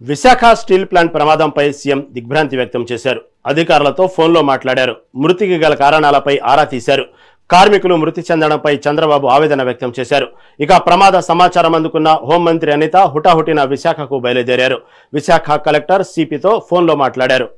Visakha steel plant ప్రమాదంపై CM దిగ్భ్రాంతి వ్యక్తం చేశారు. అధికారులతో ఫోన్లో మాట్లాడారు. మృతికి గల కారణాలపై ఆరా తీశారు. కార్మికులు మృతి చెందడంపై చంద్రబాబు ఆవేదన వ్యక్తం చేశారు. ఇక ప్రమాద సమాచారం అందుకున్న హోంమంత్రి అనిత హుటాహుటిన విశాఖకు బయలుదేరారు. విశాఖ కలెక్టర్ సిపితో ఫోన్లో మాట్లాడారు.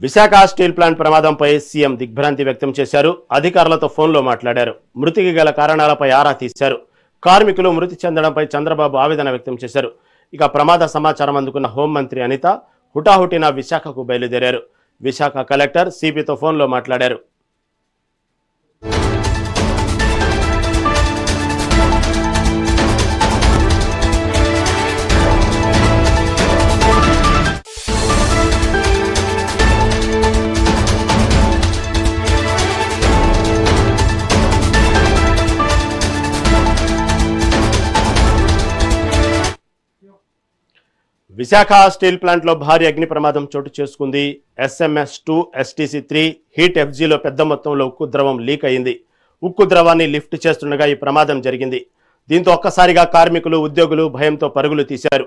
విశాఖ స్టీల్ ప్లాంట్ ప్రమాదంపై సీఎం దిగ్భ్రాంతి వ్యక్తం చేశారు. అధికారులతో ఫోన్లో మాట్లాడారు. మృతికి గల కారణాలపై ఆరా తీశారు. కార్మికులు మృతి చెందడంపై చంద్రబాబు ఆవేదన వ్యక్తం చేశారు. ఇక ప్రమాద సమాచారం అందుకున్న హోంమంత్రి అనిత హుటాహుటిన విశాఖకు బయలుదేరారు. విశాఖ కలెక్టర్ సిపితో ఫోన్లో మాట్లాడారు. విశాఖ స్టీల్ ప్లాంట్లో భారీ అగ్ని ప్రమాదం చోటు చేసుకుంది. SMS-2 STC-3 హీట్ FGలో పెద్ద మొత్తంలో ఉక్కు ద్రవం లీక్ అయింది. ఉక్కు ద్రవాన్ని లిఫ్ట్ చేస్తుండగా ఈ ప్రమాదం జరిగింది. దీంతో ఒక్కసారిగా కార్మికులు, ఉద్యోగులు భయంతో పరుగులు తీశారు.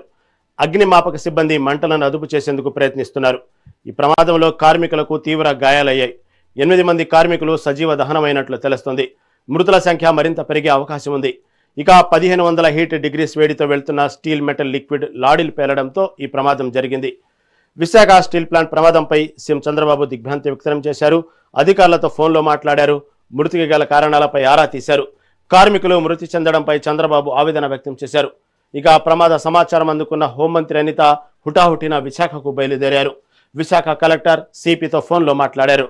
అగ్నిమాపక సిబ్బంది మంటలను అదుపు చేసేందుకు ప్రయత్నిస్తున్నారు. ఈ ప్రమాదంలో కార్మికులకు తీవ్ర గాయాలయ్యాయి. 8 మంది కార్మికులు సజీవ దహనమైనట్లు తెలుస్తోంది. మృతుల సంఖ్య మరింత పెరిగే అవకాశం ఉంది. ఇక 1500 హీట్ డిగ్రీస్ వేడితో వెళ్తున్న స్టీల్ మెటల్ లిక్విడ్ లాడీలు పేలడంతో ఈ ప్రమాదం జరిగింది. విశాఖ స్టీల్ ప్లాంట్ ప్రమాదంపై సీఎం చంద్రబాబు దిగ్భ్రాంతి వ్యక్తం చేశారు. అధికారులతో ఫోన్లో మాట్లాడారు. మృతికి గల కారణాలపై ఆరా తీశారు. కార్మికులు మృతి చెందడంపై చంద్రబాబు ఆవేదన వ్యక్తం చేశారు. ఇక ప్రమాద సమాచారం అందుకున్న హోంమంత్రి అనిత హుటాహుటిన విశాఖకు బయలుదేరారు. విశాఖ కలెక్టర్ సిపితో ఫోన్లో మాట్లాడారు.